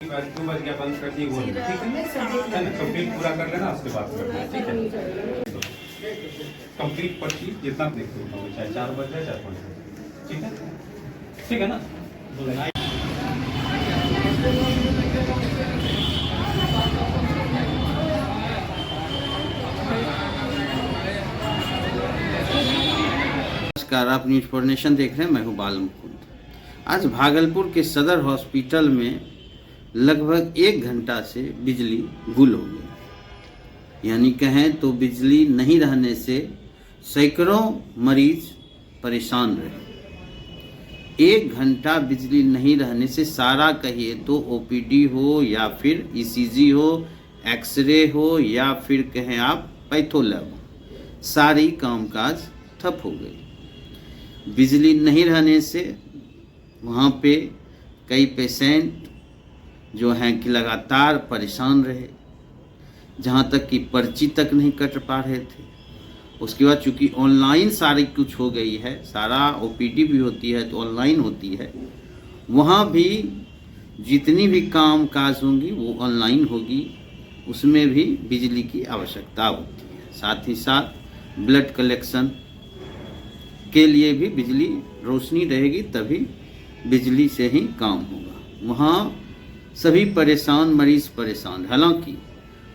क्यों बच गया बंद कर दी वो नहीं, ठीक है ना, कंप्लीट पूरा कर लेना उसके बाद करना, ठीक है। कंप्लीट पर्ची जितना देखते हो, चाहे 4 बज जाए चाहे 5 बजे, ठीक है ना। नमस्कार, आप न्यूज़ फॉर नेशन देख रहे हैं। मैं हूं बाल मुकुंद। आज भागलपुर के सदर हॉस्पिटल में लगभग 1 घंटा से बिजली गुल हो गई, यानी कहें तो बिजली नहीं रहने से सैकड़ों मरीज परेशान रहे। 1 घंटा बिजली नहीं रहने से सारा कहिए तो ओपीडी हो या फिर ईसीजी हो, एक्सरे हो या फिर कहें आप पैथो लैब, सारी कामकाज ठप हो गई। बिजली नहीं रहने से वहाँ पे कई पेशेंट जो हैं कि लगातार परेशान रहे, जहाँ तक कि पर्ची तक नहीं कट पा रहे थे। उसके बाद चूँकि ऑनलाइन सारी कुछ हो गई है, सारा ओपीडी भी होती है तो ऑनलाइन होती है, वहाँ भी जितनी भी काम काज होंगी वो ऑनलाइन होगी, उसमें भी बिजली की आवश्यकता होती है। साथ ही साथ ब्लड कलेक्शन के लिए भी बिजली रोशनी रहेगी, तभी बिजली से ही काम होगा। वहाँ सभी परेशान, मरीज परेशान। हालांकि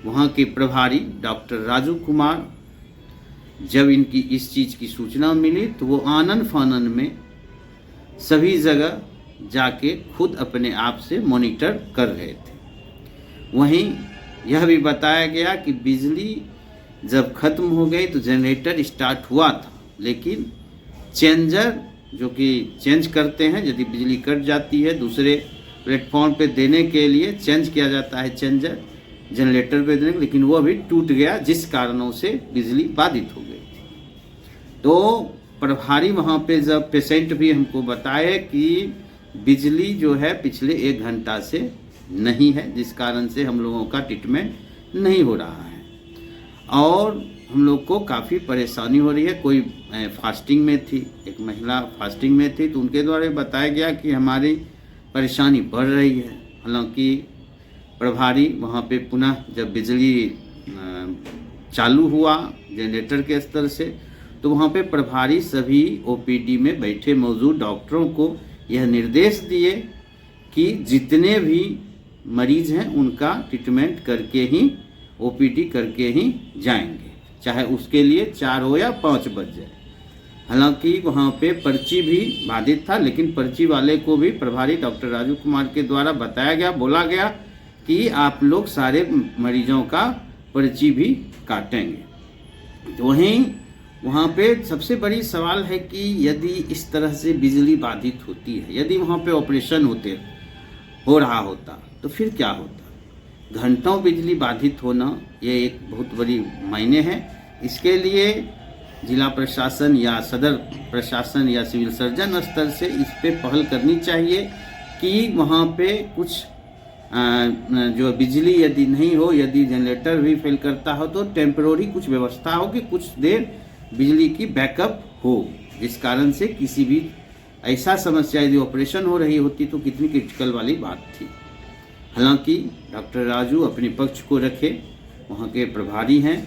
वहाँ के प्रभारी डॉक्टर राजू कुमार, जब इनकी इस चीज़ की सूचना मिली तो वो आनन फानन में सभी जगह जाके खुद अपने आप से मॉनिटर कर रहे थे। वहीं यह भी बताया गया कि बिजली जब खत्म हो गई तो जनरेटर स्टार्ट हुआ था, लेकिन चेंजर जो कि चेंज करते हैं, यदि बिजली कट जाती है दूसरे प्लेटफॉर्म पे देने के लिए चेंज किया जाता है चेंजर जनरेटर पे देने, लेकिन वो अभी टूट गया, जिस कारणों से बिजली बाधित हो गई थी। तो प्रभारी वहाँ पे जब पेशेंट भी हमको बताए कि बिजली जो है पिछले 1 घंटा से नहीं है, जिस कारण से हम लोगों का ट्रीटमेंट नहीं हो रहा है और हम लोग को काफ़ी परेशानी हो रही है। कोई फास्टिंग में थी, एक महिला फास्टिंग में थी, तो उनके द्वारा बताया गया कि हमारी परेशानी बढ़ रही है। हालांकि प्रभारी वहाँ पे पुनः जब बिजली चालू हुआ जनरेटर के स्तर से, तो वहाँ पे प्रभारी सभी ओपीडी में बैठे मौजूद डॉक्टरों को यह निर्देश दिए कि जितने भी मरीज हैं उनका ट्रीटमेंट करके ही ओपीडी करके ही जाएंगे, चाहे उसके लिए 4 हो या 5 बज जाए। हालांकि वहाँ पे पर्ची भी बाधित था, लेकिन पर्ची वाले को भी प्रभारी डॉक्टर राजू कुमार के द्वारा बताया गया, बोला गया कि आप लोग सारे मरीजों का पर्ची भी काटेंगे। तो वहीं वहाँ पे सबसे बड़ी सवाल है कि यदि इस तरह से बिजली बाधित होती है, यदि वहाँ पे ऑपरेशन हो रहा होता तो फिर क्या होता। घंटों बिजली बाधित होना ये एक बहुत बड़ी मायने है। इसके लिए जिला प्रशासन या सदर प्रशासन या सिविल सर्जन स्तर से इस पे पहल करनी चाहिए कि वहाँ पे कुछ जो बिजली यदि नहीं हो, यदि जनरेटर भी फेल करता हो तो टेम्पररी कुछ व्यवस्था हो कि कुछ देर बिजली की बैकअप हो, जिस कारण से किसी भी ऐसा समस्या यदि ऑपरेशन हो रही होती तो कितनी क्रिटिकल वाली बात थी। हालांकि डॉक्टर राजू अपने पक्ष को रखे, वहाँ के प्रभारी हैं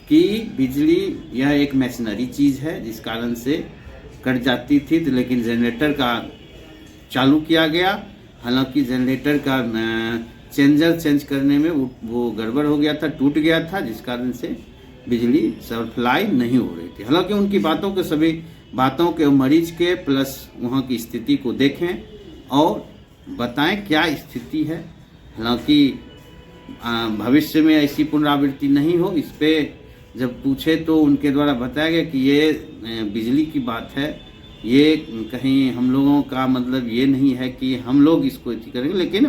कि बिजली यह एक मशीनरी चीज़ है जिस कारण से कट जाती थी, तो लेकिन जनरेटर का चालू किया गया। हालांकि जनरेटर का चेंजर चेंज करने में वो गड़बड़ हो गया था, टूट गया था, जिस कारण से बिजली सप्लाई नहीं हो रही थी। हालांकि उनकी बातों के सभी बातों के मरीज के प्लस वहाँ की स्थिति को देखें और बताएं क्या स्थिति है। हालांकि भविष्य में ऐसी पुनरावृत्ति नहीं हो, इस पे जब पूछे तो उनके द्वारा बताया गया कि ये बिजली की बात है, ये कहीं हम लोगों का मतलब ये नहीं है कि हम लोग इसको अथी करेंगे, लेकिन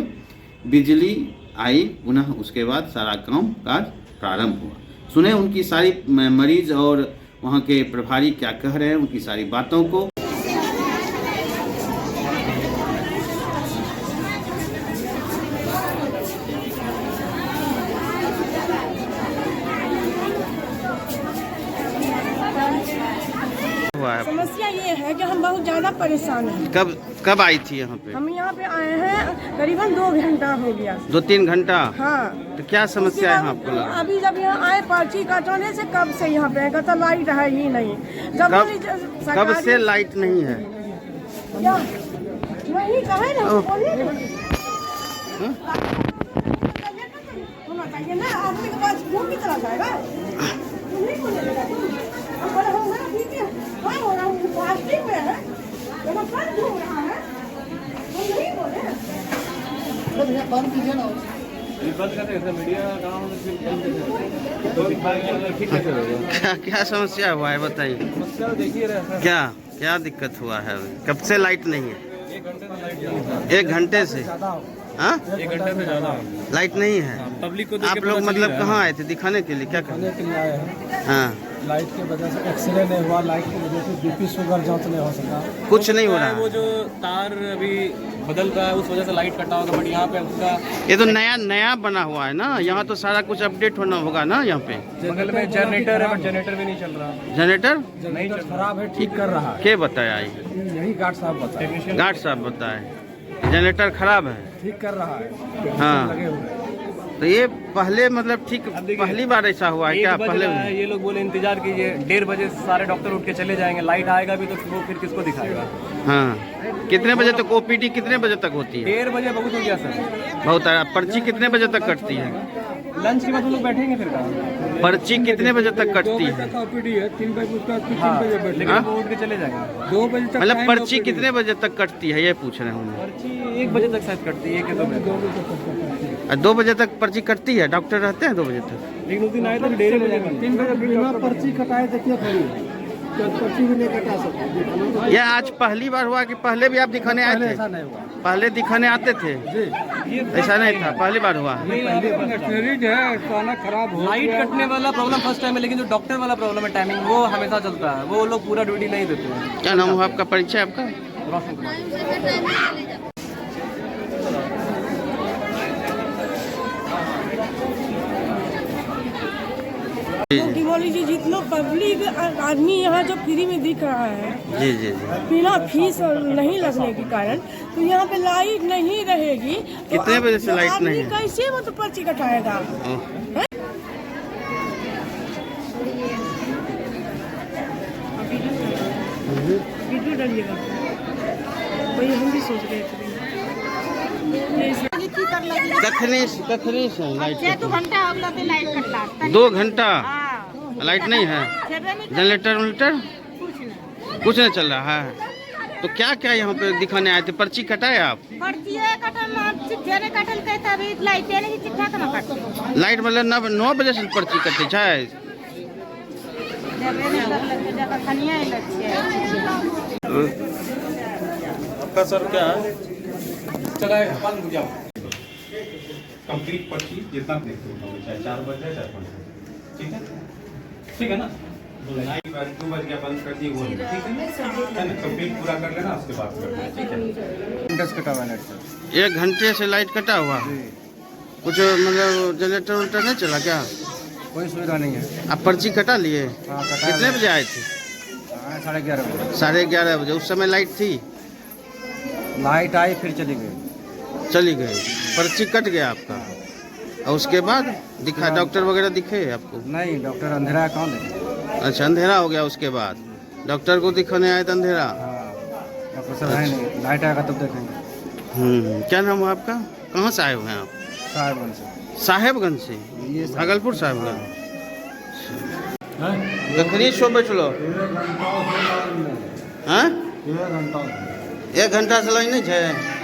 बिजली आई पुनः उसके बाद सारा काम काज प्रारंभ हुआ। सुने उनकी सारी मरीज और वहाँ के प्रभारी क्या कह रहे हैं, उनकी सारी बातों को। समस्या ये है कि हम बहुत ज़्यादा परेशान हैं। कब आई थी यहाँ पे? हम यहाँ पे आए हैं करीबन 2 घंटा हो गया। 2-3 घंटा? हाँ। तो क्या समस्या है आपको लगा? अभी जब यहाँ आए पर्ची कटाने से कब से यहाँ पे कहता लाइट है ही नहीं। कब से लाइट नहीं है? क्या वही कहे ना होना चाहिए ना, आदमी के पास घूम भी चला जाएगा। नहीं बोलेगा हम बोले होगा ठीक है, हाँ हो रहा हूँ प्लास्टिक में है तो कल घूम रहा है, हम नहीं बोले। बंद कीजिए ना, बंद कर रहे मीडिया काम तो ठीक है। क्या क्या समस्या हुआ है बताइए? समस्या देखिए रहे क्या क्या दिक्कत हुआ है? कब से लाइट नहीं है? 1 घंटे से लाइट 1 घंटे से? हाँ 1 घंटे से ज़्यादा लाइट नहीं है। पब्लिक को आप लोग मतलब कहाँ आए थे? दिखाने के लिए? क्या करने के लिए आए हैं। हाँ लाइट की वजह से एक्सरे नहीं हुआ, लाइट की वजह से बीपी शुगर जांच नहीं हो सका। कुछ नहीं हो रहा वो है। जो तार अभी बदल रहा है उस वजह से लाइट कटा होगा, बट यहाँ पे उसका ये तो नया बना हुआ है ना, यहाँ तो सारा कुछ अपडेट होना होगा ना यहाँ पे। बगल में जनरेटर है, बट जनरेटर भी नहीं चल रहा। जनरेटर जनरेटर खराब है, ठीक कर रहा है। क्या बताया? यही गार्ड साहब बताए। गार्ड साहब बताए जनरेटर खराब है, ठीक कर रहा है। हाँ। लगे हुए हैं। तो ये पहले मतलब ठीक पहली बार ऐसा हुआ है क्या? 1 बज पहले रहा है, ये लोग बोले इंतजार कीजिए, 1:30 बजे सारे डॉक्टर उठ के चले जाएंगे, लाइट आएगा भी तो वो फिर किसको दिखाएगा। हाँ। कितने बजे तक ओपीडी कितने बजे तक होती है? 1:30 बजे बहुत हो गया सर। बहुत है। पर्ची कितने बजे तक कटती है? लंच के बाद हम लोग बैठेंगे फिर कहाँ? पर्ची कितने बजे तक कटती है? ओपीडी है 3 बजे, उसका 3 हाँ, बजे बैठे। लेकिन वो उठ के चले जाएंगे। 2 बजे तक मतलब टाइम पर्ची OPD कितने बजे तक कटती है ये पूछ रहे हूँ। पर्ची 1 बजे तक शायद कटती है, 1 या 2 बजे। 2 बजे तक करती है। 2 बजे तक पर्ची कटती है? डॉक्टर रहते हैं 2 बजे तक? लेकिन उस दिन आए तो 1:30 बजे 3 बजे बिना पर्ची कटाए देखिए खड़ी है। तो पर्ची भी नहीं कटा सकते। यह आज पहली बार हुआ कि पहले भी आप दिखाने आए पहले थे? ऐसा नहीं हुआ पहले दिखाने आते थे? जी। ऐसा नहीं था, पहली बार हुआ। सीरीज है, अचानक खराब हो लाइट कटने वाला प्रॉब्लम फर्स्ट टाइम है, लेकिन जो डॉक्टर वाला प्रॉब्लम है टाइमिंग, वो हमेशा चलता है। वो लोग पूरा ड्यूटी नहीं देते हैं। क्या नाम हुआ आपका? परिचय आपका? रोशन कुमार। बोली जी जितना पब्लिक आदमी यहाँ जो फ्री में दिख रहा है जी जी जी। बिना फीस नहीं लगने के कारण, तो यहाँ पे लाइट नहीं रहेगी तो कितने बजे से लाइट आदमी नहीं है? कैसे मतलब पर्ची कटाएगा? ओह। वीडियो डालिएगा, वही हम भी सोच रहे थे। कखनी से लाइट 2 घंटा हो गया तो लाइट कटला। 2 घंटा हाँ। लाइट नहीं है? जनरेटर कुछ नहीं चल रहा है। तो क्या क्या यहाँ पे दिखाने आए थे? पर्ची कटाए आप? पर्ची कटल चिट्ठा ने कटल कहता अभी लाइट नहीं चिट्ठा कना कट। लाइट मतलब 9 बजे से पर्ची कटे छै? आपका सर क्या है? कंप्लीट पर्ची जितना देखते हो, चाहे 4 बजे चाहे 5 बजे, ठीक है? ठीक है ना? 2 बज गया बंद कर दिए वो, ठीक है ना? कंप्लीट पूरा कर लेना, उसके बाद कर लेना, ठीक है? 10 कटा हुआ लाइट सर। 1 घंटे से लाइट कटा हुआ? कुछ मतलब जनरेटर उल्टर नहीं चला क्या? कोई सुविधा नहीं है। आप पर्ची कटा लिए? हाँ, कटा कितने बजे आए थे? 11:30 बजे 11:30 बजे। उस समय लाइट थी? लाइट आई फिर चली गई। चली गई, पर्ची कट गया आपका। और उसके बाद दिखा डॉक्टर वगैरह दिखे आपको? नहीं, डॉक्टर अंधेरा है, कौन देखे? अच्छा, अंधेरा हो गया। उसके बाद डॉक्टर को दिखाने आए तो अंधेरा? डॉक्टर साहब है नहीं, लाइट आएगा तब देखेंगे। क्या नाम है आपका? कहाँ से आए हुए हैं आप? साहेबगंज से। साहेबगंज से? ये भागलपुर साहेबगंज। कखनी शो बैठलो? हाँ 1 घंटा से लाइन नहीं है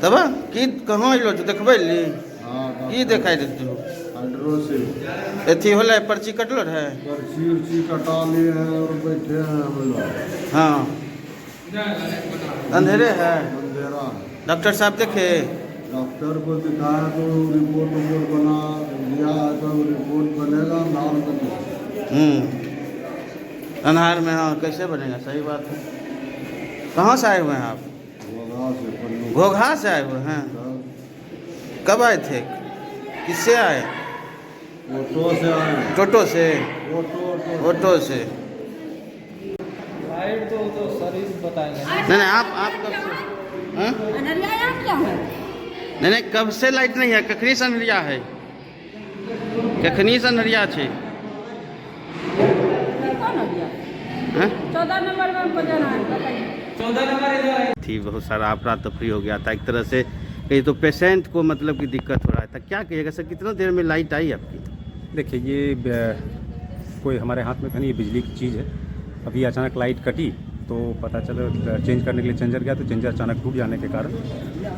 तब की कहाँ अलो तो देखबै ली की देखाई देते हो? एथी होले पर्ची कटलो है? पर्ची उर्ची कटा लिए हैं और बैठे हैं हम लोग। हाँ अंधेरे है। अंधेरा डॉक्टर साहब देखे? डॉक्टर को दिखाया तो रिपोर्ट बना लिया, तो रिपोर्ट बनेगा नाम अंधार में। हाँ कैसे बनेगा? सही बात है। कहाँ से आए हुए हैं आप? घोघा से आए हुए हैं? कब आए थे? किससे आए? ऑटो से आए। टोटो से? ऑटो ऑटो से। लाइट तो शरीर बताएंगे। नहीं नहीं, आप कब से हाँ? अनरिया यहाँ क्या है? नहीं कब से लाइट नहीं है? कखनी से अनहरिया है? कखनी से अनहरिया छे? कौन हो गया? हाँ? 14 नंबर में हमको जाना है, बताइए। 14 नंबर इधर है। थी बहुत सारा अफरा तफरी हो गया था एक तरह से। कहीं तो पेशेंट को मतलब कि दिक्कत हो रहा था, क्या कहिएगा सर? कितना देर में लाइट आई आपकी? देखिए ये कोई हमारे हाथ में था नहीं, ये बिजली की चीज़ है। अभी अचानक लाइट कटी तो पता चला चेंज करने के लिए चेंजर गया तो चेंजर अचानक टूट जाने के कारण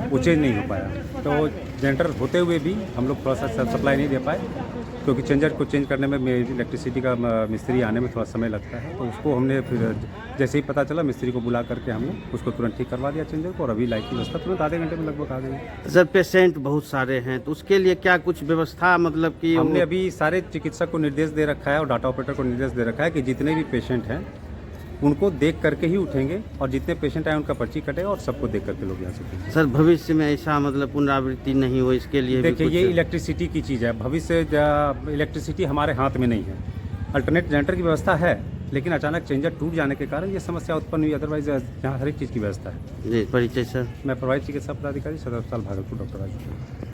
वो चेंज नहीं हो पाया। तो जनरेटर होते हुए भी हम लोग थोड़ा सा सप्लाई नहीं दे पाए, क्योंकि चेंजर को चेंज करने में इलेक्ट्रिसिटी का मिस्त्री आने में थोड़ा समय लगता है। तो उसको हमने फिर जैसे ही पता चला मिस्त्री को बुला करके हमने उसको तुरंत ठीक करवा दिया चेंजर को, और अभी लाइट की व्यवस्था तुरंत आधे घंटे में लगभग आ गई। सर पेशेंट बहुत सारे हैं तो उसके लिए क्या कुछ व्यवस्था मतलब कि हमने अभी सारे चिकित्सक को निर्देश दे रखा है और डाटा ऑपरेटर को निर्देश दे रखा है कि जितने भी पेशेंट हैं उनको देख करके ही उठेंगे, और जितने पेशेंट आए उनका पर्ची कटेगा और सबको देख करके लोग यहाँ से उठेंगे। सर भविष्य में ऐसा मतलब पुनरावृत्ति नहीं हो इसके लिए भी देखिए कुछ? ये इलेक्ट्रिसिटी की चीज़ है, भविष्य इलेक्ट्रिसिटी हमारे हाथ में नहीं है। अल्टरनेट जनरेटर की व्यवस्था है, लेकिन अचानक चेंजर टूट जाने के कारण ये समस्या उत्पन्न हुई। अदरवाइज यहाँ हर एक चीज़ की व्यवस्था है। जी परिचय सर? मैं प्रभारी चिकित्सा पदाधिकारी सदर अस्पताल भागलपुर डॉक्टर राजू।